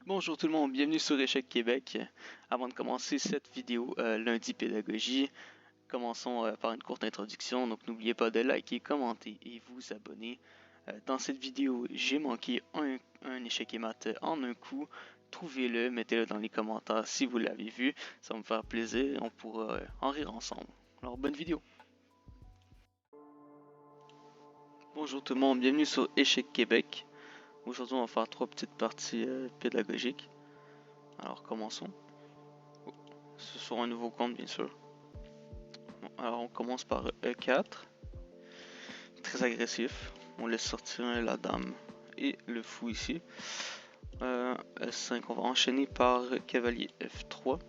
Bonjour tout le monde, bienvenue sur Échec Québec. Avant de commencer cette vidéo lundi pédagogie, commençons par une courte introduction. Donc n'oubliez pas de liker, commenter et vous abonner. Dans cette vidéo, j'ai manqué un échec et maths en un coup. Trouvez-le, mettez-le dans les commentaires si vous l'avez vu. Ça va me faire plaisir et on pourra en rire ensemble. Alors bonne vidéo. Bonjour tout le monde, bienvenue sur Échec Québec. Aujourd'hui on va faire 3 petites parties pédagogiques. Alors commençons. Ce sera un nouveau compte bien sûr. Bon, alors on commence par E4. Très agressif. On laisse sortir la dame et le fou ici. E5, on va enchaîner par cavalier F3.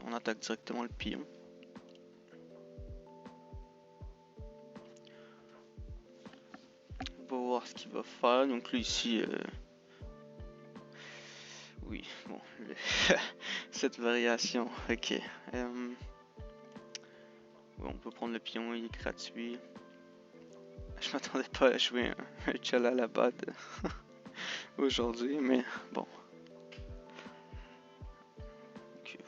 On attaque directement le pion. On va voir ce qu'il va faire. Donc lui ici... Oui, bon, cette variation, ok. On peut prendre le pion, il est gratuit. Je m'attendais pas à jouer un Tchalalabad aujourd'hui, mais bon. Okay.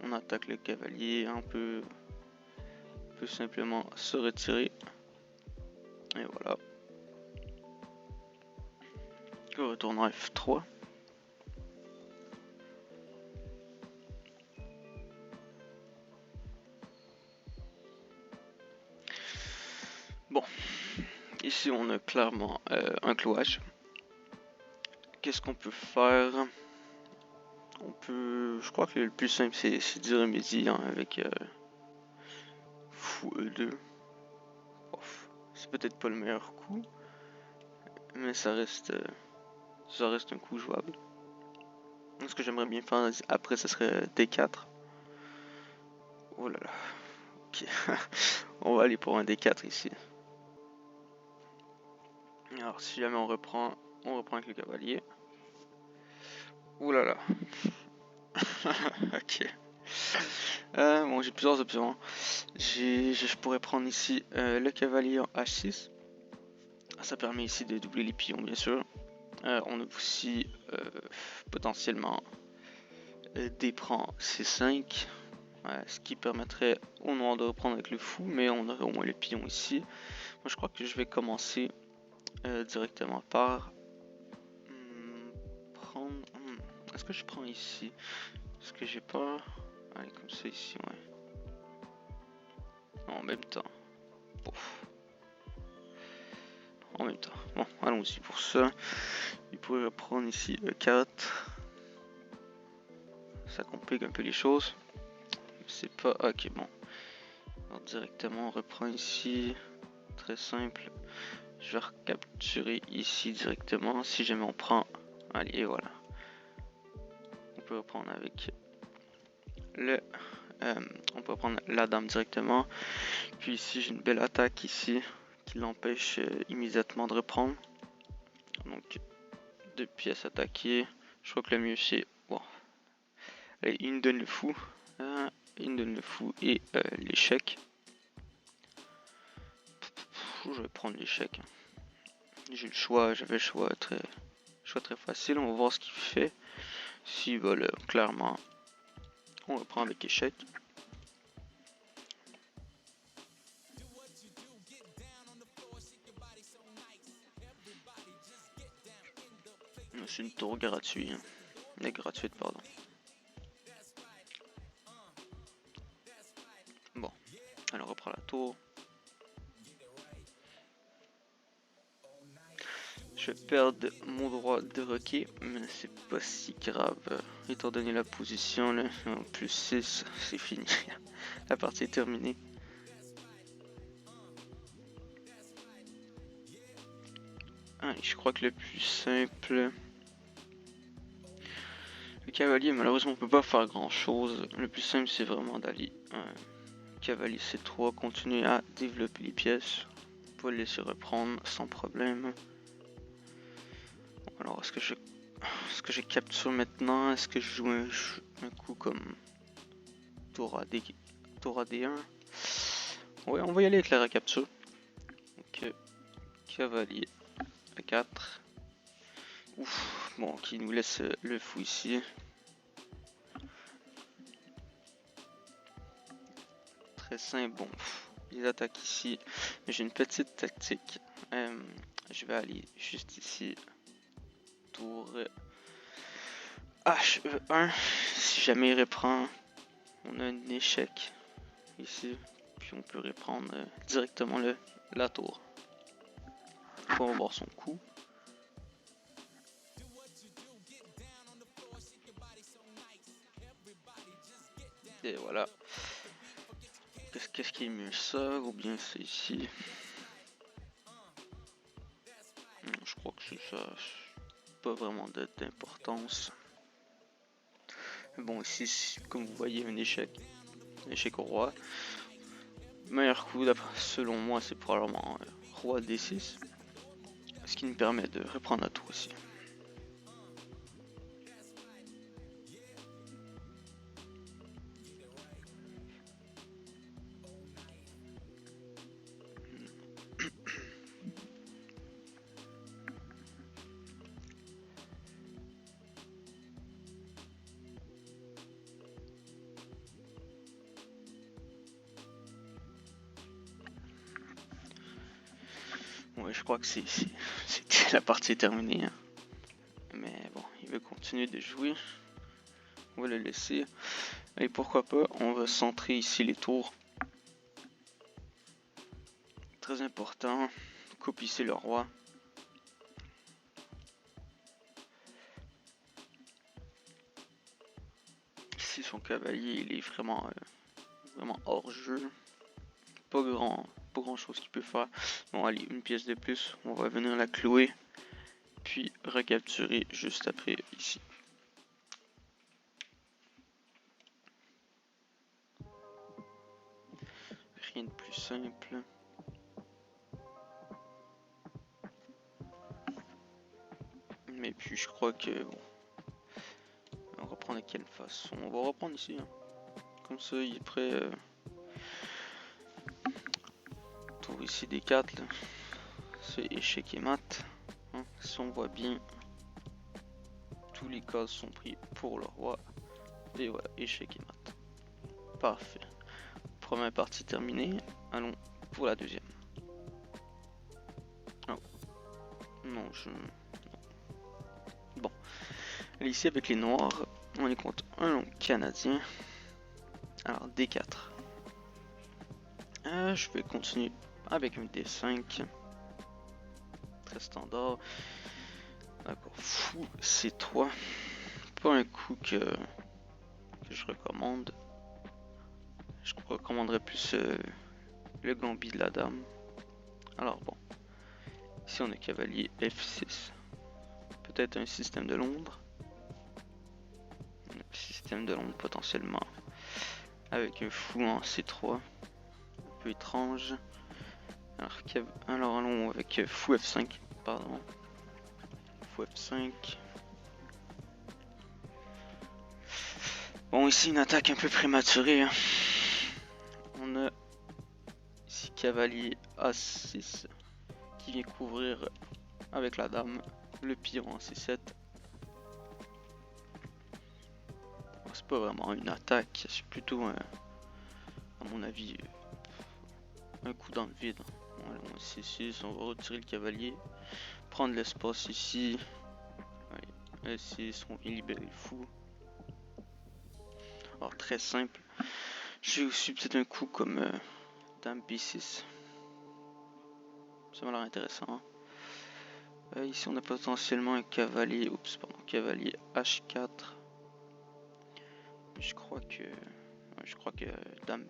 On attaque le cavalier, on peut simplement se retirer. Et voilà. Retourne en F3. Bon, ici on a clairement un clouage. Qu'est-ce qu'on peut faire? On peut... Je crois que le plus simple c'est d'y remédier hein, avec fou E2. C'est peut-être pas le meilleur coup, mais ça reste un coup jouable. Donc, ce que j'aimerais bien faire après, ce serait D4. Oh là là. Ok. On va aller pour un D4 ici. Alors, si jamais on reprend avec le cavalier. Ouh là là. Ok. Bon, j'ai plusieurs options. Je pourrais prendre ici le cavalier en H6. Ça permet ici de doubler les pions, bien sûr. On a aussi potentiellement D prend C5. Ce qui permettrait au noir de reprendre avec le fou, mais on aurait au moins le pion ici. Moi, je crois que je vais commencer directement par prendre... Est-ce que je prends ici? Est-ce que j'ai pas... Allez, comme ça ici, ouais. En même temps. Pouf. En même temps. Bon, allons-y pour ça. Il pourrait prendre ici E4. Ça complique un peu les choses. C'est pas... Ok, bon. Alors directement, on reprend ici. Très simple. Je vais recapturer ici directement. Si jamais on prend... Allez, et voilà. On peut reprendre avec le... on peut prendre la dame directement. Puis ici, j'ai une belle attaque ici qui l'empêche immédiatement de reprendre. Donc, 2 pièces attaquées. Je crois que le mieux c'est... Bon. Allez, une donne le fou. Une donne le fou et l'échec. Je vais prendre l'échec. J'ai le choix, j'avais le choix très facile. On va voir ce qu'il fait. S'il va le clairement, on reprend avec échec. C'est une tour gratuite. Hein. Gratuite, pardon. Bon, alors on reprend la tour. Je vais perdre mon droit de roquer, mais c'est pas si grave, étant donné la position là, en plus 6, c'est fini, la partie est terminée. Allez, je crois que le plus simple... Le cavalier, malheureusement, on peut pas faire grand chose, le plus simple c'est vraiment d'aller cavalier C3, continuer à développer les pièces, on peut le laisser reprendre sans problème. Alors, est-ce que je capture maintenant? Est-ce que je joue un coup comme tour à D1? Ouais, on va y aller avec la recapture. Donc, cavalier A4. Ouf, bon, qui nous laisse le fou ici. Très simple, bon, ils attaquent ici. Mais j'ai une petite tactique. Je vais aller juste ici. Tour HE1. Si jamais il reprend, on a un échec ici. Puis on peut reprendre directement la tour. On va voir son coup. Et voilà. Qu'est-ce qui est mieux, ça ou bien c'est ici? Je crois que c'est ça. Pas vraiment d'importance. Bon, ici, comme vous voyez, un échec au roi. Meilleur coup, selon moi, c'est probablement roi D6. Ce qui nous permet de reprendre la tour ici. Ouais, je crois que c'était la partie est terminée. Hein. Mais bon, il veut continuer de jouer. On va le laisser. Et pourquoi pas, on va centrer ici les tours. Très important. Copier le roi. Ici, son cavalier, il est vraiment hors jeu. Pas grand chose qu'il peut faire. Bon, allez, une pièce de plus. On va venir la clouer. Puis recapturer juste après ici. Rien de plus simple. Mais puis je crois que bon, on va reprendre de quelle façon? On va reprendre ici. Hein. Comme ça, il est prêt. Tour ici des 4. C'est échec et mat. Hein. Si on voit bien, tous les cases sont pris pour le roi. Et voilà, échec et mat. Parfait. Première partie terminée. Allons pour la deuxième. Oh. Non, Bon. Allez, ici avec les noirs, on est contre un long canadien. Alors D4. Je vais continuer avec un D5. Très standard. D'accord. Fou C3. Pas un coup que je recommande. Je recommanderais plus le gambit de la dame. Alors bon. Ici on a cavalier F6. Peut-être un système de Londres. Un système de Londres potentiellement. Avec un fou en C3. Un peu étrange. Alors allons avec fou F5. Pardon. Fou F5. Bon, ici une attaque un peu prématurée. Hein. On a ici cavalier A6 qui vient couvrir avec la dame le pion en C7. C'est pas vraiment une attaque, c'est plutôt à mon avis un coup dans le vide. Voilà, on C6, on va retirer le cavalier, prendre l'espace ici. Allez, E6, on vient libérer le fou. Alors très simple. J'ai aussi peut-être un coup comme dame B6. Ça m'a l'air intéressant. Hein. Ici on a potentiellement un cavalier. Oups, pardon, cavalier H4. Je crois que dame.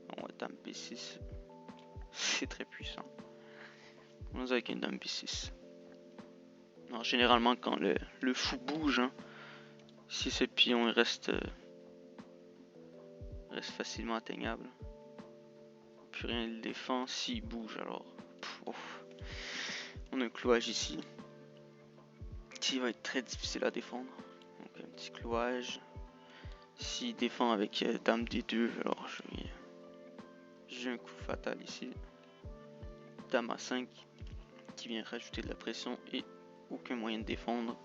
Non, dame B6. C'est très puissant. On est avec une dame B6. Alors généralement quand le fou bouge, hein, si ce pion il reste facilement atteignable. Plus rien ne le défend. S'il bouge alors. On a un clouage ici. Qui va être très difficile à défendre. Donc un petit clouage. S'il défend avec dame D2, alors j'ai un coup fatal ici. Dame A5 qui vient rajouter de la pression et aucun moyen de défendre.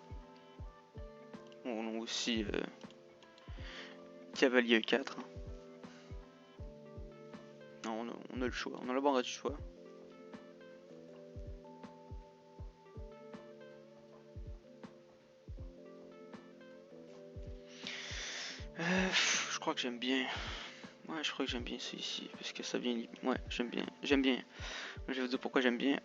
On a aussi cavalier E4. Non, on a le choix, on a l'embarras du choix. Je crois que j'aime bien. Ouais, je crois que j'aime bien celui-ci parce que ça vient. Ouais, j'aime bien. J'aime bien. Je vais vous dire pourquoi j'aime bien.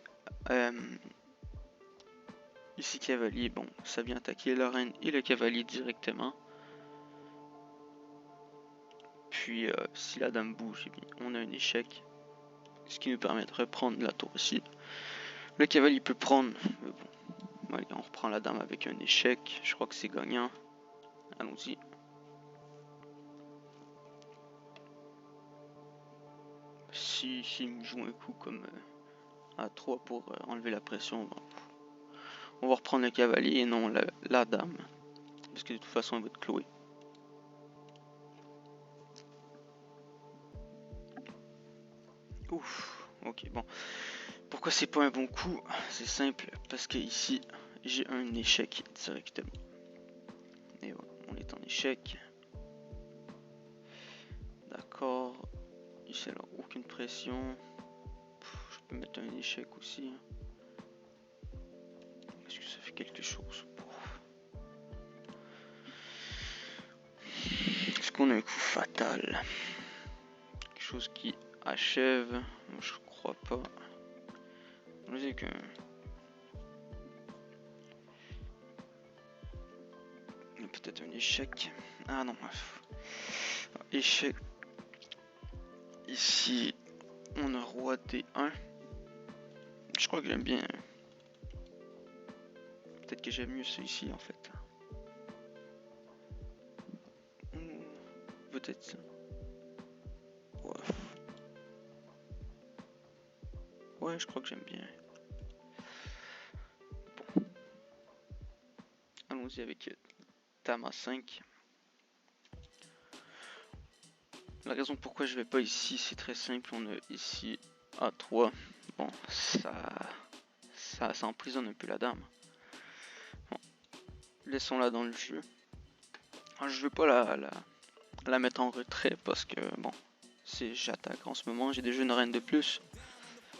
Ici, cavalier, bon, ça vient attaquer la reine et le cavalier directement. Puis, si la dame bouge, eh bien, on a un échec. Ce qui nous permet de reprendre la tour ici. Le cavalier peut prendre. Bon, allez, on reprend la dame avec un échec. Je crois que c'est gagnant. Allons-y. Si il me joue un coup comme à 3 pour enlever la pression, bon, on va reprendre le cavalier et non la dame. Parce que de toute façon, elle va être clouée. Ouf, ok, bon. Pourquoi c'est pas un bon coup? C'est simple, parce que ici, j'ai un échec directement. Et voilà, on est en échec. D'accord. Ici, alors, aucune pression. Je peux mettre un échec aussi. Est-ce que ça fait quelque chose? Est-ce qu'on a un coup fatal? Quelque chose qui achève? Je crois pas. On dit que... peut-être un échec. Ah non, échec. Ici, on a roi D1. Je crois que j'aime bien. Peut-être que j'aime mieux celui-ci en fait. Peut-être ça. Ouais. Ouais, je crois que j'aime bien. Bon. Allons-y avec Dame à 5. La raison pourquoi je vais pas ici, c'est très simple. On a ici A3. Bon, ça emprisonne un peu la dame. Bon. Laissons-la dans le jeu. Alors, je veux pas la mettre en retrait parce que bon, j'attaque en ce moment. J'ai déjà une reine de plus.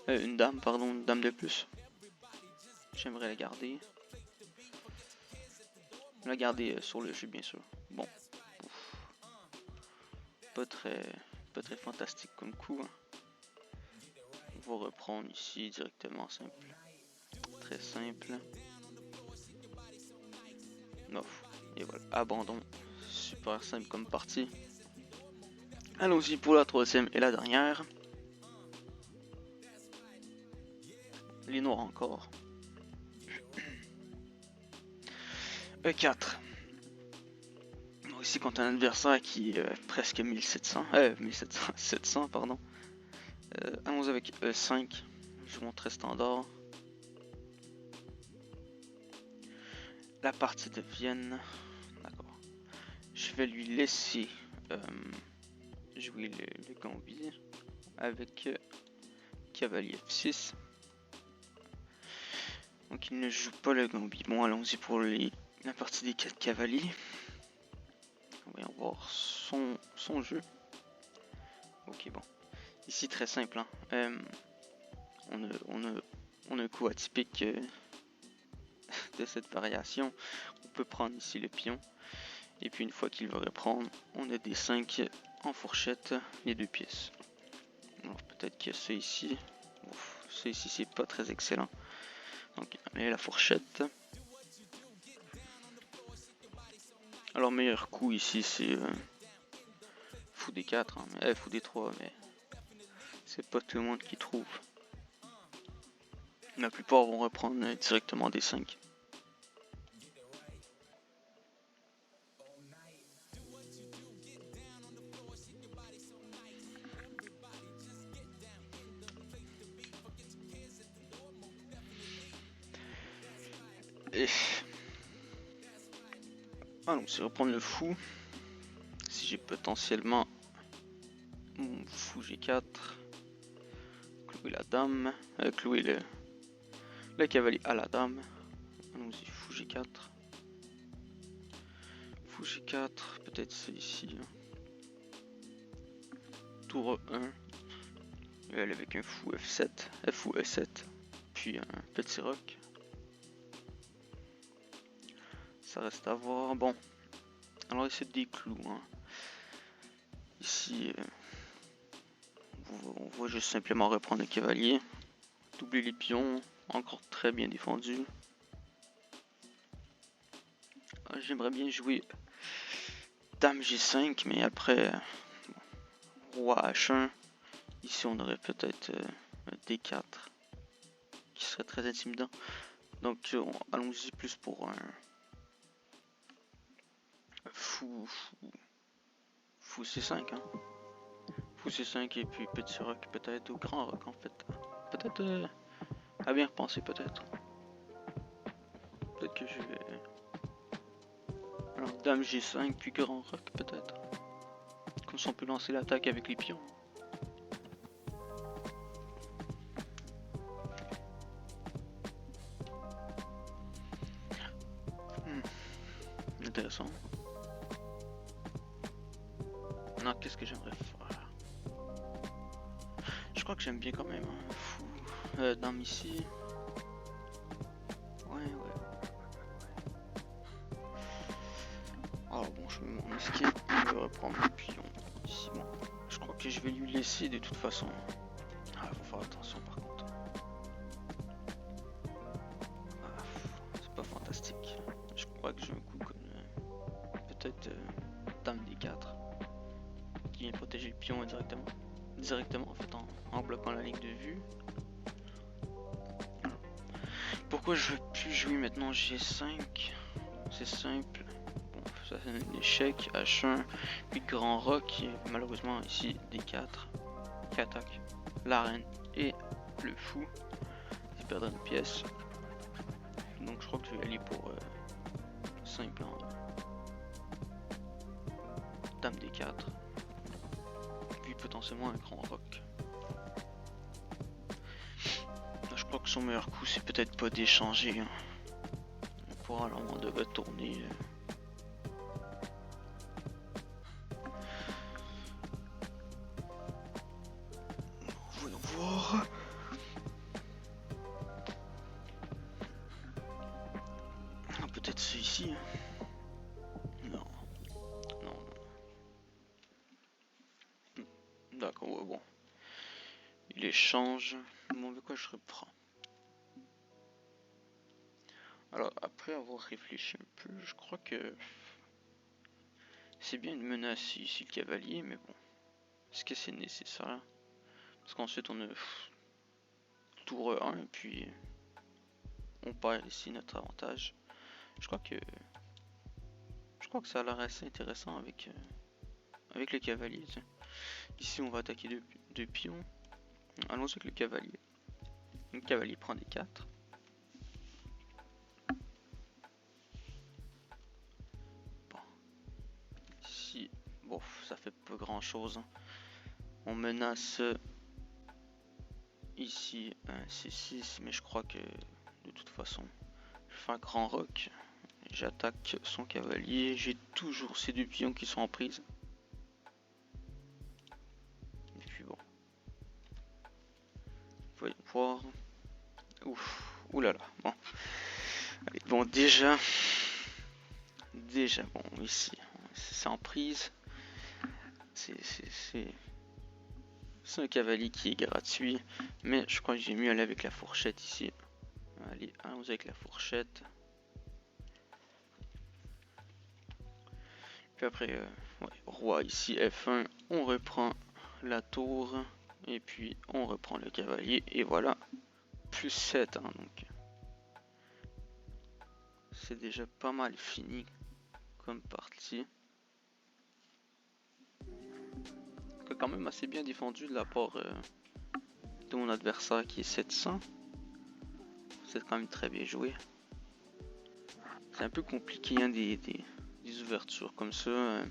Une dame, pardon, une dame de plus. J'aimerais la garder. La garder sur le jeu, bien sûr. Bon. Ouf. Pas très fantastique comme coup. Hein. On va reprendre ici directement simple. Très simple. Ouf. Et voilà. Abandon. Super simple comme partie. Allons-y pour la troisième et la dernière. Les noirs encore. E4. Ici quand un adversaire qui est presque 1700, 700 pardon. Allons avec E5. Je vous montre standard. La partie de Vienne. D'accord. Je vais lui laisser jouer le gambit avec cavalier F6. Donc il ne joue pas le gambit. Bon, allons-y pour la partie des 4 cavaliers. On va voir son jeu. Ok, bon. Ici, très simple. Hein. On a un coup atypique de cette variation. On peut prendre ici le pion. Et puis une fois qu'il va reprendre, on a des 5 en fourchette, les 2 pièces. Alors peut-être que ça ici, ça ici c'est pas très excellent. Donc allez, la fourchette. Alors meilleur coup ici c'est fou des 4, hein, fou des 3, mais c'est pas tout le monde qui trouve. La plupart vont reprendre directement des 5. Et... allons, c'est reprendre le fou. Si j'ai potentiellement mon fou G4, clouer la dame, clouer le cavalier à la dame. Allons-y. G4. Fou G4, peut-être c'est ici. Hein. Tour 1. Et elle avec un fou F7, fou E7. Puis un petit roc. Ça reste à voir. Bon. Alors ici des clous. Hein. Ici, on va juste simplement reprendre le cavalier. Doubler les pions. Encore très bien défendu. J'aimerais bien jouer Dame G5, mais après Roi H1. Ici on aurait peut-être un D4 qui serait très intimidant. Donc allons-y plus pour un fou C5. Hein. Fou C5 et puis petit roc peut-être, ou grand roc en fait. Peut-être à bien repenser peut-être. Peut-être que je vais... Alors Dame G5 puis grand roc peut-être. Comme ça on peut lancer l'attaque avec les pions. Intéressant. Non, qu'est-ce que j'aimerais faire? Je crois que j'aime bien quand même. Hein. Fou. Dame ici. Ouais. Alors bon, je mets mon escape. Je vais reprendre le pion. Ici, bon. Je crois que je vais lui laisser de toute façon. Ah, faut faire attention par contre. Ah, c'est pas fantastique. Je crois que j'ai un coup comme peut-être Dame D4 qui vient protéger le pion directement en fait en bloquant la ligne de vue. Pourquoi je veux plus jouer maintenant G5? C'est simple. Bon, ça c'est un échec, H1, puis grand roc, et malheureusement ici D4 qui attaque la reine et le fou. Il perdra une pièce. Donc je crois que je vais aller pour simple en Dame D4. Puis potentiellement un grand roc. Je crois que son meilleur coup c'est peut-être pas d'échanger. Hein. On pourra alors de retourner. Voyons voir. Ah, peut-être celui-ci. Non. D'accord, ouais, bon. Il échange. Bon, de quoi je reprends? Alors, après avoir réfléchi un peu, je crois que c'est bien une menace ici le cavalier, mais bon. Est-ce que c'est nécessaire? Parce qu'ensuite on a tour 1 et puis on perd ici notre avantage. Je crois que ça a l'air assez intéressant avec le cavalier. Tiens. Ici on va attaquer deux pions. Allons-y avec le cavalier. Le cavalier prend des 4. Bon. Ici, bon, ça fait pas grand chose. Hein. On menace ici un C6, mais je crois que de toute façon, je fais un grand roc. J'attaque son cavalier. J'ai toujours ces deux pions qui sont en prise. Et puis bon. Voyons voir. Ouf. Oulala. Bon. Allez, bon, déjà, bon, ici, c'est en prise. C'est un cavalier qui est gratuit. Mais je crois que j'ai mieux aller avec la fourchette ici. Allez, allons avec la fourchette. Puis après, ouais, roi ici, F1. On reprend la tour. Et puis, on reprend le cavalier. Et voilà. Plus 7. Hein, donc. C'est déjà pas mal fini comme partie. Quand même assez bien défendu de la part de mon adversaire qui est 700. C'est quand même très bien joué. C'est un peu compliqué hein, des ouvertures comme ça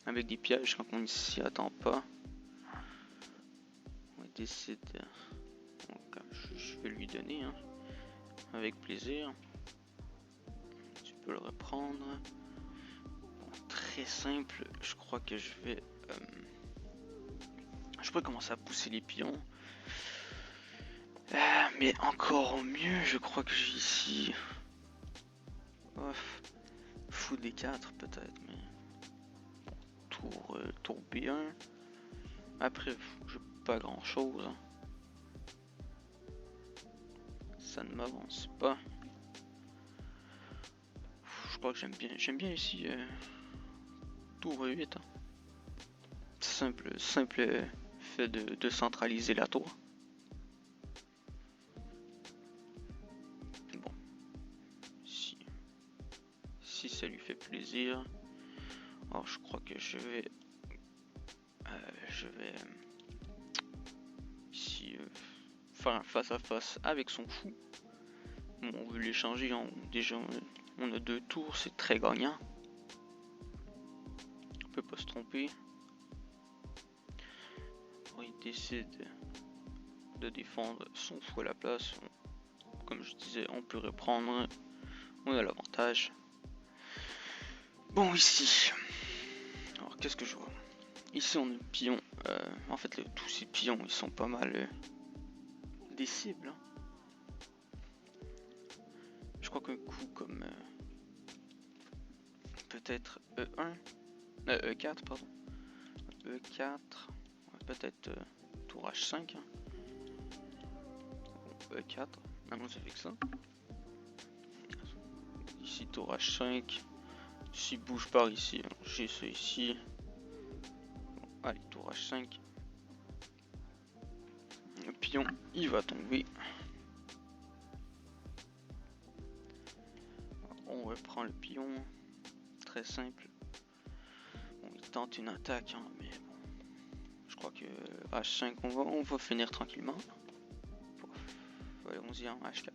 avec des pièges quand on ne s'y attend pas. On décide. Donc, je vais lui donner hein, avec plaisir. peut le reprendre. Bon, très simple, je crois que je vais... je pourrais commencer à pousser les pions. Mais encore mieux, je crois que j'ai ici... fou des 4 peut-être, mais... Tour B1. Après, j'ai pas grand chose. Ça ne m'avance pas. Je crois que j'aime bien ici tour 8. Hein. Simple fait de centraliser la tour. Bon, si ça lui fait plaisir, alors je crois que je vais ici faire un face à face avec son fou. Bon, on veut l'échanger, déjà on a 2 tours, c'est très gagnant. On peut pas se tromper. Bon, il décide de défendre son fou à la place. Comme je disais, on peut reprendre. On a l'avantage. Bon, ici. Alors, qu'est-ce que je vois? Ici, on a un pion. En fait, tous ces pions, ils sont pas mal des cibles. Hein. Je crois qu'un coup comme peut-être E1, E4, pardon. E4, peut-être tour H5. Hein. E4, allons-y avec ça. Ici, tour H5. S'il bouge par ici, j'ai ça ici. Bon, allez, tour H5. Le pion, il va tomber. On reprend le pion. Très simple. Bon, il tente une attaque, hein, mais bon. Je crois que H5, on va finir tranquillement. Allons-y en H4.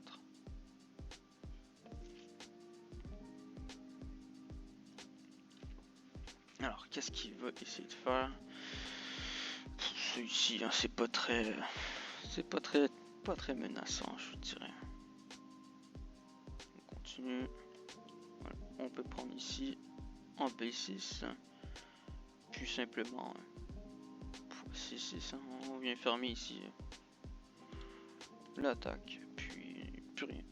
Alors, qu'est-ce qu'il veut essayer de faire? Celui-ci, hein, c'est pas très menaçant, je dirais. On continue. Voilà. On peut prendre ici en B6, puis simplement C6, hein, on vient fermer ici l'attaque, puis plus rien.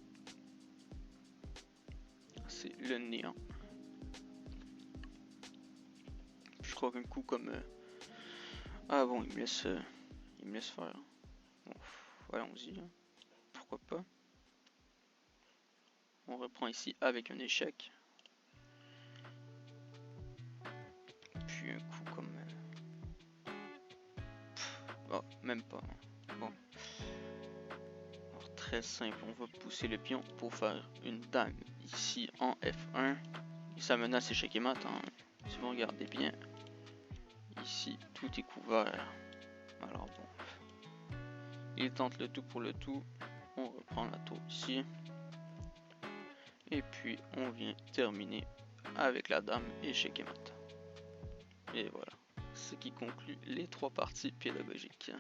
C'est le néant. Je crois qu'un coup comme ah bon, il me laisse faire. Bon, allons-y, hein. Pourquoi pas. On reprend ici avec un échec. Puis un coup comme oh, même pas. Bon. Alors, très simple, on va pousser le pion pour faire une dame ici en F1. Et ça menace échec et mat. Hein. Si vous regardez bien, ici tout est couvert. Alors bon, il tente le tout pour le tout. On reprend la tour ici. Et puis on vient terminer avec la dame échec et mat. Et voilà, ce qui conclut les 3 parties pédagogiques.